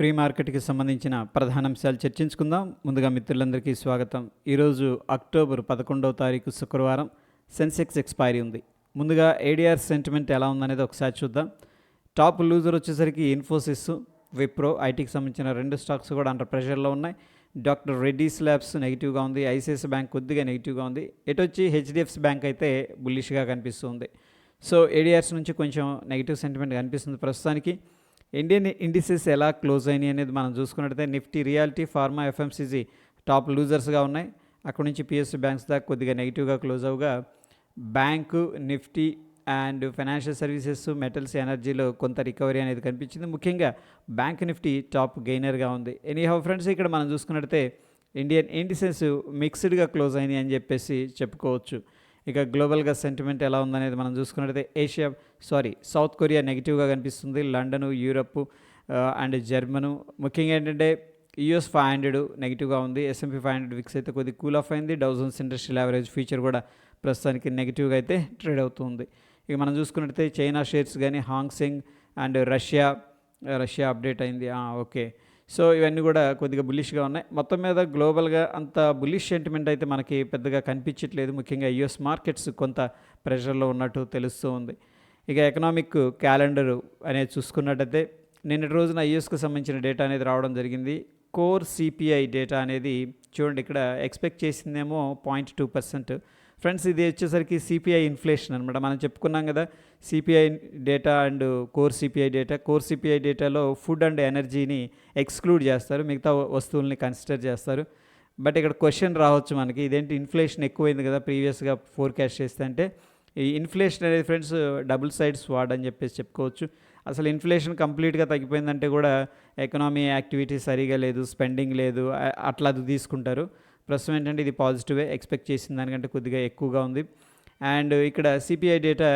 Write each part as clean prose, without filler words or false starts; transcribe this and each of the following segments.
Pre మార్కెట్కి సంబంధించిన ప్రధాన అంశాలు చర్చించుకుందాం. ముందుగా మిత్రులందరికీ స్వాగతం. ఈరోజు అక్టోబర్ 11వ తారీఖు శుక్రవారం. సెన్సెక్స్ ఎక్స్పైరీ ఉంది. ముందుగా ఏడిఆర్ సెంటిమెంట్ ఎలా ఉందనేది ఒకసారి చూద్దాం. టాప్ లూజర్ వచ్చేసరికి ఇన్ఫోసిస్, విప్రో, ఐటీకి సంబంధించిన రెండు స్టాక్స్ కూడా అండర్ ప్రెషర్లో ఉన్నాయి. డాక్టర్ రెడ్డీస్ ల్యాబ్స్ నెగిటివ్గా ఉంది. ఐసిఐసిఐ బ్యాంక్ కొద్దిగా నెగిటివ్గా ఉంది. ఎటు వచ్చి హెచ్డిఎఫ్సి బ్యాంక్ అయితే బుల్లిష్గా కనిపిస్తుంది. సో ఏడిఆర్స్ నుంచి కొంచెం నెగిటివ్ సెంటిమెంట్ కనిపిస్తుంది ప్రస్తుతానికి. ఇండియన్ ఇండిసెస్ ఎలా క్లోజ్ అయినాయి అనేది మనం చూసుకున్నట్టయితే Nifty, realty, pharma, FMCG top లూజర్స్గా ఉన్నాయి. అక్కడ నుంచి పిఎస్యూ బ్యాంక్స్ దాకా కొద్దిగా నెగిటివ్గా క్లోజ్ అవగా bank, Nifty and financial services, metals, ఎనర్జీలో కొంత రికవరీ అనేది కనిపించింది. ముఖ్యంగా బ్యాంక్ నిఫ్టీ టాప్ గెయినర్గా ఉంది. ఎనీహౌ ఫ్రెండ్స్, ఇక్కడ మనం చూసుకున్నట్టయితే ఇండియన్ ఇండిసెస్ మిక్స్డ్గా క్లోజ్ అయినాయి అని చెప్పేసి చెప్పుకోవచ్చు. ఇక గ్లోబల్గా సెంటిమెంట్ ఎలా ఉందనేది మనం చూసుకున్నట్టయితే సౌత్ కొరియా నెగిటివ్గా కనిపిస్తుంది. London, Europe and German. ముఖ్యంగా ఏంటంటే యూఎస్ 500 నెగిటివ్గా ఉంది. S&P 500 విక్స్ అయితే కొద్దిగా కూల్ ఆఫ్ అయింది. Dow Jones industrial average future కూడా ప్రస్తుతానికి నెగిటివ్గా అయితే ట్రేడ్ అవుతుంది. ఇక మనం చూసుకున్నట్టయితే చైనా షేర్స్ కానీ, హాంగ్సెంగ్ అండ్ రష్యా అప్డేట్ అయింది. ఓకే. సో ఇవన్నీ కూడా కొద్దిగా బుల్లిష్గా ఉన్నాయి. మొత్తం మీద గ్లోబల్గా అంత బుల్లిష్ సెంటిమెంట్ అయితే మనకి పెద్దగా కనిపించట్లేదు. ముఖ్యంగా యుఎస్ మార్కెట్స్ కొంత ప్రెషర్లో ఉన్నట్టు తెలుస్తూ ఉంది. ఇక ఎకనామిక్ క్యాలెండర్ అనేది చూసుకున్నట్టయితే నిన్నటి రోజున యుఎస్కి సంబంధించిన డేటా అనేది రావడం జరిగింది. కోర్ సిపిఐ డేటా అనేది చూడండి, ఇక్కడ ఎక్స్పెక్ట్ చేసిందేమో 0.2%. ఫ్రెండ్స్, ఇది వచ్చేసరికి సిపిఐ ఇన్ఫ్లేషన్ అనమాట. మనం చెప్పుకున్నాం కదా CPI data and core CPI data. Core CPI డేటాలో ఫుడ్ అండ్ ఎనర్జీని ఎక్స్క్లూడ్ చేస్తారు, మిగతా వస్తువుల్ని కన్సిడర్ చేస్తారు. బట్ ఇక్కడ క్వశ్చన్ రావచ్చు మనకి, ఇదేంటి ఇన్ఫ్లేషన్ ఎక్కువైంది కదా ప్రీవియస్గా ఫోర్కాస్ట్ చేస్తే అంటే. ఈ ఇన్ఫ్లేషన్ అనేది ఫ్రెండ్స్ డబుల్ సైడ్ స్వాడ్ అని చెప్పేసి చెప్పుకోవచ్చు. అసలు ఇన్ఫ్లేషన్ కంప్లీట్గా తగ్గిపోయిందంటే కూడా ఎకనామీ యాక్టివిటీ సరిగా లేదు, స్పెండింగ్ లేదు, అట్లా అది తీసుకుంటారు. ప్రస్తుతం ఏంటంటే ఇది పాజిటివే, ఎక్స్పెక్ట్ చేసిన దానికంటే కొద్దిగా ఎక్కువగా ఉంది. అండ్ ఇక్కడ సిపిఐ డేటా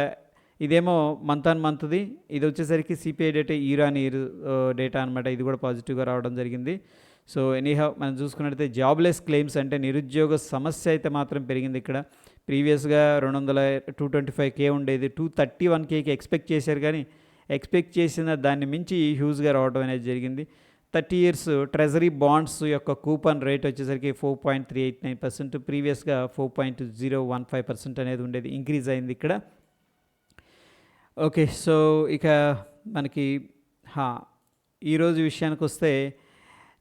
ఇదేమో మంత్ ఆన్ మంత్ది, ఇది వచ్చేసరికి CPI data year on year data అనమాట. ఇది కూడా పాజిటివ్గా రావడం జరిగింది. సో ఎనీహౌ మనం చూసుకున్నట్టయితే జాబ్లెస్ క్లెయిమ్స్ అంటే నిరుద్యోగ సమస్య అయితే మాత్రం పెరిగింది. ఇక్కడ ప్రీవియస్గా 225K ఉండేది, 231Kకి ఎక్స్పెక్ట్ చేశారు, కానీ ఎక్స్పెక్ట్ చేసిన దాన్ని మించి హ్యూజ్గా రావడం అనేది జరిగింది. 30 years ట్రెజరీ బాండ్స్ యొక్క కూపన్ రేట్ వచ్చేసరికి 4.389%, ప్రీవియస్గా 4.015% అనేది ఉండేది, ఇంక్రీజ్ అయింది ఇక్కడ. ఓకే. సో ఇక మనకి ఈరోజు విషయానికి వస్తే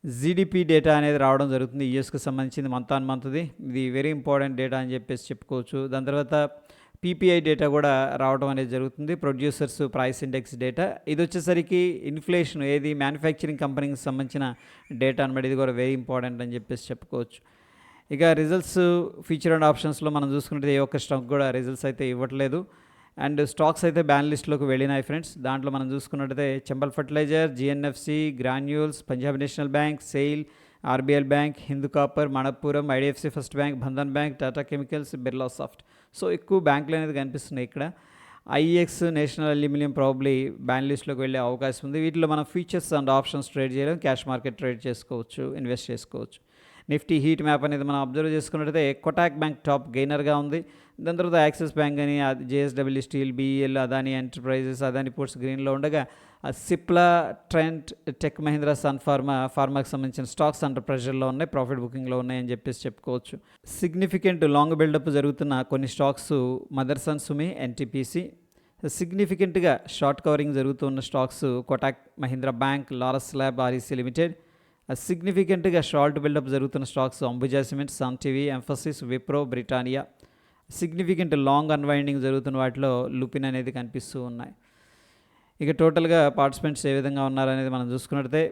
జీడిపి డేటా అనేది రావడం జరుగుతుంది. యూఎస్కి సంబంధించింది మంత్ ఆన్ మంత్ది. ఇది వెరీ ఇంపార్టెంట్ డేటా అని చెప్పేసి చెప్పుకోవచ్చు. దాని తర్వాత పీపీఐ డేటా కూడా రావడం అనేది జరుగుతుంది, ప్రొడ్యూసర్స్ ప్రైస్ ఇండెక్స్ డేటా. ఇది వచ్చేసరికి ఇన్ఫ్లేషన్ ఏది మ్యానుఫ్యాక్చరింగ్ కంపెనీకి సంబంధించిన డేటా అనమాట. ఇది కూడా వెరీ ఇంపార్టెంట్ అని చెప్పేసి చెప్పుకోవచ్చు. ఇక రిజల్ట్స్ ఫ్యూచర్ అండ్ ఆప్షన్స్లో మనం చూసుకుంటే ఏ ఒక్క స్టాక్ కూడా రిజల్ట్స్ అయితే ఇవ్వట్లేదు. అండ్ స్టాక్స్ అయితే బ్యాన్ లిస్ట్లోకి వెళ్ళినాయి ఫ్రెండ్స్. దాంట్లో మనం చూసుకున్నట్టయితే Chambal fertilizer, GNFC, granules, Punjab national bank, SAIL, RBL bank, Hindu copper, Manappuram, IDFC first bank, Bandhan bank, Tata chemicals, Birla soft. So ఎక్కువ బ్యాంకులు అనేది కనిపిస్తున్నాయి ఇక్కడ. IEX, national aluminium probably ban లిస్ట్లోకి వెళ్ళే అవకాశం ఉంది. వీటిలో మనం ఫీచర్స్ అండ్ ఆప్షన్స్ ట్రేడ్ చేయడం, క్యాష్ మార్కెట్ ట్రేడ్ చేసుకోవచ్చు, ఇన్వెస్ట్ చేసుకోవచ్చు. నిఫ్టీ హీట్ మ్యాప్ అనేది మనం అబ్జర్వ్ చేసుకున్నట్టయితే కొటాక్ బ్యాంక్ టాప్ గెయినర్గా ఉంది. దాని తర్వాత యాక్సిస్ బ్యాంక్ అని, JSW steel, BEL, Adani enterprises, Adani ports గ్రీన్లో ఉండగా Cipla, Trent, tech Mahindra, sun ఫార్మాకి సంబంధించిన స్టాక్స్ అండర్ ప్రెషర్లో ఉన్నాయి, ప్రాఫిట్ బుకింగ్లో ఉన్నాయని చెప్పేసి చెప్పుకోవచ్చు. సిగ్నిఫికెంట్ లాంగ్ బిల్డప్ జరుగుతున్న కొన్ని స్టాక్స్ మదర్సన్ సుమి, ఎన్టీపీసీ. సిగ్నిఫికెంట్గా షార్ట్ కవరింగ్ జరుగుతున్న stocks Kotak Mahindra bank, Laurus lab, REC limited. సిగ్నిఫికెంట్గా షార్ట్ బిల్డప్ జరుగుతున్న stocks Ambuja cement, sun TV, Mphasis, Wipro, Britannia. Significant long unwinding జరుగుతున్న వాటిలో లుపిన్ అనేది కనిపిస్తూ ఉన్నాయి. ఇక టోటల్గా పార్టిసిపెంట్స్ ఏ విధంగా ఉన్నారనేది మనం చూసుకున్నట్టయితే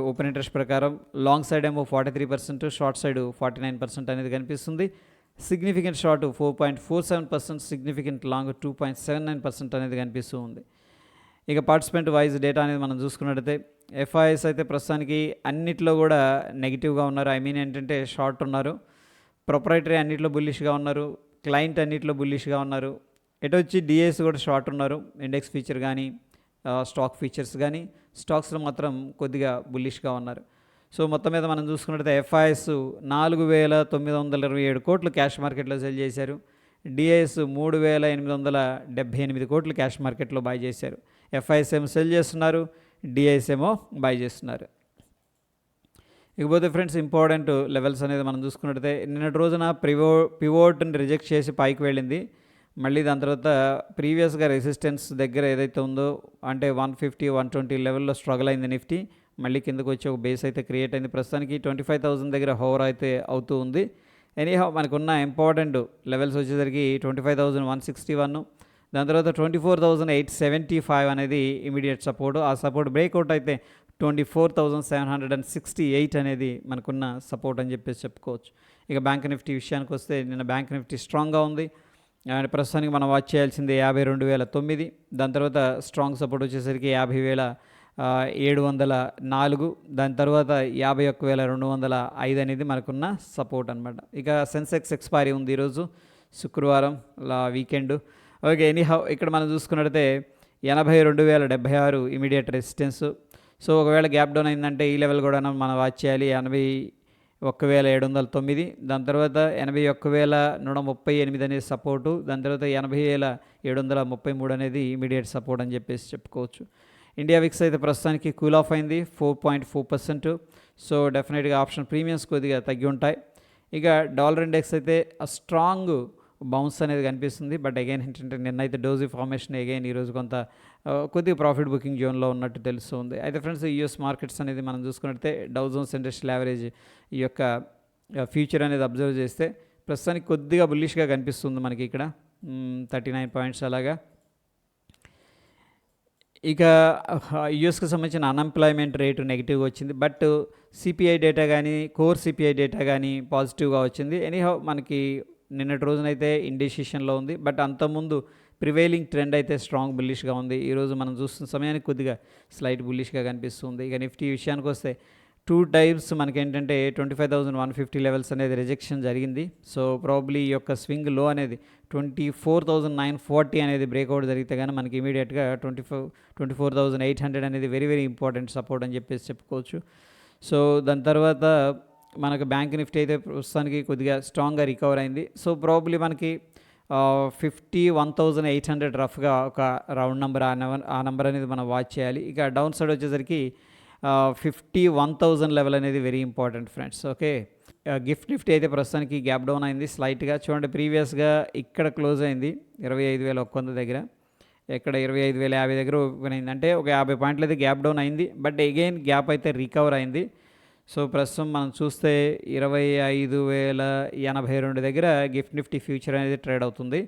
ఓపెన్ ఇంట్రెస్ట్ ప్రకారం లాంగ్ సైడ్ ఏమో 43%, షార్ట్ సైడ్ 49% అనేది కనిపిస్తుంది. సిగ్నిఫికెంట్ షార్ట్ 4.47%, సిగ్నిఫికెంట్ లాంగ్ 2.79% అనేది కనిపిస్తూ ఉంది. ఇక పార్టిసిపెంట్ వైజ్ డేటా అనేది మనం చూసుకున్నట్టయితే ఎఫ్ఐఎస్ అయితే ప్రస్తుతానికి అన్నిట్లో కూడా నెగిటివ్గా ఉన్నారు. ఏంటంటే షార్ట్ ఉన్నారు. ప్రొపరైటరీ అన్నిట్లో బుల్లిష్గా ఉన్నారు. క్లయింట్ అన్నిట్లో బుల్లిష్గా ఉన్నారు. ఎటు వచ్చి డిఎస్ కూడా షార్ట్ ఉన్నారు. ఇండెక్స్ ఫీచర్ కానీ, స్టాక్ ఫీచర్స్ కానీ, స్టాక్స్లో మాత్రం కొద్దిగా బుల్లిష్గా ఉన్నారు. సో మొత్తం మీద మనం చూసుకున్నట్టయితే ఎఫ్ఐఎస్ 4,927 కోట్లు క్యాష్ మార్కెట్లో సెల్ చేశారు. డిఐఎస్ 3,878 కోట్లు క్యాష్ మార్కెట్లో బై చేశారు. ఎఫ్ఐఎస్ ఏమో సెల్ చేస్తున్నారు, డిఐఎస్ ఏమో బై చేస్తున్నారు. ఇకపోతే ఫ్రెండ్స్ ఇంపార్టెంట్ లెవెల్స్ అనేది మనం చూసుకున్నట్టయితే నిన్నటి రోజున పివోట్ని రిజెక్ట్ చేసి పైకి వెళ్ళింది. మళ్ళీ దాని తర్వాత ప్రీవియస్గా రెసిస్టెన్స్ దగ్గర ఏదైతే ఉందో అంటే 150 120 లెవెల్లో స్ట్రగుల్ అయింది నిఫ్టీ. మళ్ళీ కిందకు వచ్చి ఒక బేస్ అయితే క్రియేట్ అయింది. ప్రస్తుతానికి 25,000 దగ్గర హోవర్ అయితే అవుతూ ఉంది. ఎనీహౌ మనకున్న ఇంపార్టెంట్ లెవెల్స్ వచ్చేసరికి 25,161, దాని తర్వాత 24,875 అనేది ఇమీడియట్ సపోర్ట్. ఆ సపోర్ట్ బ్రేక్అవుట్ అయితే 24,768 అనేది మనకున్న సపోర్ట్ అని చెప్పేసి చెప్పుకోవచ్చు. ఇక బ్యాంక్ నిఫ్టీ విషయానికి వస్తే నిన్న బ్యాంక్ నిఫ్టీ స్ట్రాంగ్గా ఉంది. అండ్ ప్రస్తుతానికి మనం వాచ్ చేయాల్సింది 52,009. దాని తర్వాత స్ట్రాంగ్ సపోర్ట్ వచ్చేసరికి 50,704. దాని తర్వాత 51,205 అనేది మనకున్న సపోర్ట్ అనమాట. ఇక సెన్సెక్స్ ఎక్స్పైరీ ఉంది ఈరోజు శుక్రవారం వీకెండ్. ఓకే, ఎనీహౌ ఇక్కడ మనం చూసుకున్నట్టయితే 82,076 ఇమీడియట్ రెసిస్టెన్స్. సో ఒకవేళ గ్యాప్ డౌన్ అయిందంటే ఈ లెవెల్ కూడా మనం వాచ్ చేయాలి, 81,709. దాని తర్వాత 81,138 అనేది సపోర్టు. దాని తర్వాత 80,733 అనేది ఇమీడియట్ సపోర్ట్ అని చెప్పేసి చెప్పుకోవచ్చు. ఇండియా విక్స్ అయితే ప్రస్తుతానికి కూల్ ఆఫ్ అయింది 4.4%. సో డెఫినెట్గా ఆప్షన్ ప్రీమియమ్స్ కొద్దిగా తగ్గి ఉంటాయి. ఇక డాలర్ ఇండెక్స్ అయితే స్ట్రాంగ్ బౌన్స్ అనేది కనిపిస్తుంది. బట్ అగైన్ ఏంటంటే నిన్నైతే డోజీ ఫార్మేషన్ అగైన్ ఈరోజు కొంత కొద్దిగా ప్రాఫిట్ బుకింగ్ జోన్లో ఉన్నట్టు తెలుస్తుంది. అయితే ఫ్రెండ్స్ యూఎస్ మార్కెట్స్ అనేది మనం చూసుకున్నట్టే డౌ జోన్స్ ఇండస్ట్రియల్ యావరేజ్ ఈ యొక్క ఫ్యూచర్ అనేది అబ్జర్వ్ చేస్తే ప్రస్తుతానికి కొద్దిగా బుల్లిష్గా కనిపిస్తుంది మనకి ఇక్కడ 39 పాయింట్స్ అలాగా. ఇక యూఎస్కి సంబంధించిన అన్ఎంప్లాయ్మెంట్ రేటు నెగిటివ్గా వచ్చింది. బట్ సిపిఐ డేటా కానీ కోర్ సిపిఐ డేటా కానీ పాజిటివ్గా వచ్చింది. ఎనీహౌ మనకి నిన్నటి రోజునైతే ఇండిసిషన్లో ఉంది. బట్ అంతకుముందు ప్రివైలింగ్ ట్రెండ్ అయితే స్ట్రాంగ్ బుల్లిష్గా ఉంది. ఈరోజు మనం చూస్తున్న సమయానికి కొద్దిగా స్లైట్ బుల్లిష్గా కనిపిస్తుంది. ఇక నిఫ్టీ విషయానికి వస్తే 2 టైమ్స్ మనకేంటంటే 25,150 లెవెల్స్ అనేది రిజెక్షన్ జరిగింది. సో ప్రాబ్లీ ఈ యొక్క స్వింగ్ లో అనేది 24,940 అనేది బ్రేక్అవుట్ జరిగితే కానీ మనకి ఇమీడియట్గా 24,800 అనేది వెరీ వెరీ ఇంపార్టెంట్ సపోర్ట్ అని చెప్పేసి చెప్పుకోవచ్చు. సో దాని తర్వాత మనకు బ్యాంక్ నిఫ్టీ అయితే ప్రస్తుతానికి కొద్దిగా స్ట్రాంగ్గా రికవర్ అయింది. సో ప్రాబ్లీ మనకి 51,800 రఫ్గా ఒక రౌండ్ నెంబర్ ఆ నెంబర్ అనేది మనం వాచ్ చేయాలి. ఇక డౌన్ సైడ్ వచ్చేసరికి 51,000 లెవెల్ అనేది very important friends. Okay, gift Nifty అయితే ప్రస్తుతానికి గ్యాప్ డౌన్ అయింది స్లైట్గా. చూడండి ప్రీవియస్గా ఇక్కడ క్లోజ్ అయింది 25,100 దగ్గర, ఇక్కడ 25,050 దగ్గర ఓపెన్ అయింది. అంటే ఒక 50 పాయింట్లు అయితే గ్యాప్ డౌన్ అయింది. బట్ అగైన్ గ్యాప్ అయితే రికవర్ అయింది. సో ప్రస్తుతం మనం చూస్తే 25,082 దగ్గర గిఫ్ట్ నిఫ్టీ ఫ్యూచర్ అనేది ట్రేడ్ అవుతుంది.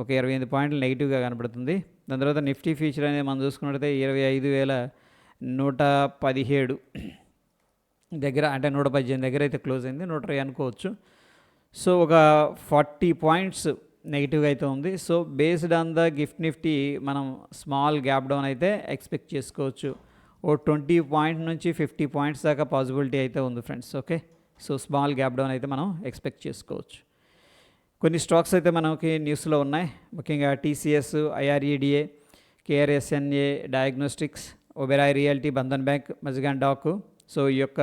ఒక 28 పాయింట్లు నెగిటివ్గా కనబడుతుంది. దాని తర్వాత నిఫ్టీ ఫ్యూచర్ అనేది మనం చూసుకున్నట్టయితే 25,117 దగ్గర, అంటే 118 దగ్గర అయితే క్లోజ్ అయింది, 120 అనుకోవచ్చు. సో ఒక 40 పాయింట్స్ నెగిటివ్గా అయితే ఉంది. So based on the gift Nifty మనం స్మాల్ గ్యాప్ డౌన్ అయితే ఎక్స్పెక్ట్ చేసుకోవచ్చు. ఓ 20 పాయింట్ నుంచి 50 పాయింట్స్ దాకా పాసిబిలిటీ అయితే ఉంది friends. Okay, so small gap down అయితే మనం ఎక్స్పెక్ట్ చేసుకోవచ్చు. కొన్ని స్టాక్స్ అయితే మనకి న్యూస్లో ఉన్నాయి, ముఖ్యంగా TCS, IREDA, Krsnaa diagnostics, Oberoi realty, Bandhan bank, Mazagon dock. So ఈ యొక్క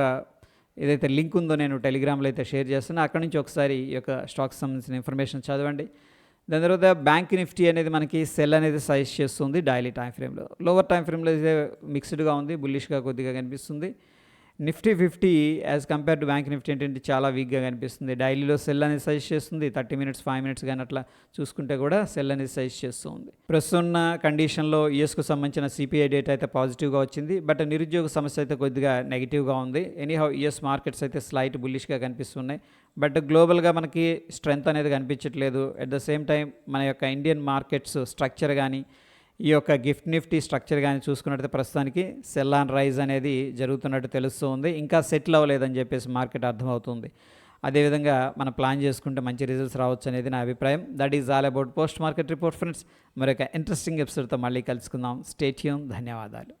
ఏదైతే లింక్ ఉందో నేను టెలిగ్రామ్లో అయితే షేర్ చేస్తున్నా, అక్కడ నుంచి ఒకసారి ఈ యొక్క స్టాక్స్ సంబంధించిన ఇన్ఫర్మేషన్ చదవండి. దాని తర్వాత బ్యాంక్ నిఫ్టీ అనేది మనకి సెల్ అనేది సజెస్ట్ చేస్తుంది డైలీ టైం ఫ్రేమ్లో. లోవర్ టైం ఫ్రేమ్లో అయితే మిక్స్డ్గా ఉంది, బుల్లిష్గా కొద్దిగా కనిపిస్తుంది. Nifty 50 as compare to bank Nifty ఏంటంటే చాలా వీక్గా కనిపిస్తుంది. డైలీలో సెల్ అనేది సజెస్ట్ చేస్తుంది, 30 మినిట్స్ 5 మినిట్స్ కానీ అట్లా చూసుకుంటే కూడా సెల్ అనేది సజెస్ట్ చేస్తుంది. ప్రస్తుతం ఉన్న కండిషన్లో యూఎస్కు సంబంధించిన సిపిఐ డేటా అయితే పాజిటివ్గా వచ్చింది. బట్ నిరుద్యోగ సమస్య అయితే కొద్దిగా నెగిటివ్గా ఉంది. ఎనీహౌ యూఎస్ మార్కెట్స్ అయితే స్లైట్ బుల్లిష్గా కనిపిస్తున్నాయి. బట్ గ్లోబల్గా మనకి స్ట్రెంత్ అనేది కనిపించట్లేదు. అట్ ద సేమ్ టైం మన యొక్క ఇండియన్ మార్కెట్స్ స్ట్రక్చర్ కానీ ఈ యొక్క గిఫ్ట్ నిఫ్టీ స్ట్రక్చర్ కానీ చూసుకున్నట్టయితే ప్రస్తుతానికి సెల్ ఆన్ రైజ్ అనేది జరుగుతున్నట్టు తెలుస్తుంది. ఇంకా సెటిల్ అవ్వలేదని చెప్పేసి మార్కెట్ అర్థమవుతుంది. అదేవిధంగా మనం ప్లాన్ చేసుకుంటే మంచి రిజల్ట్స్ రావచ్చు అనేది నా అభిప్రాయం. That is all about post market report friends. మరొక ఇంట్రెస్టింగ్ ఎపిసోడ్తో మళ్ళీ కలుసుకుందాం. Stay tune. ధన్యవాదాలు.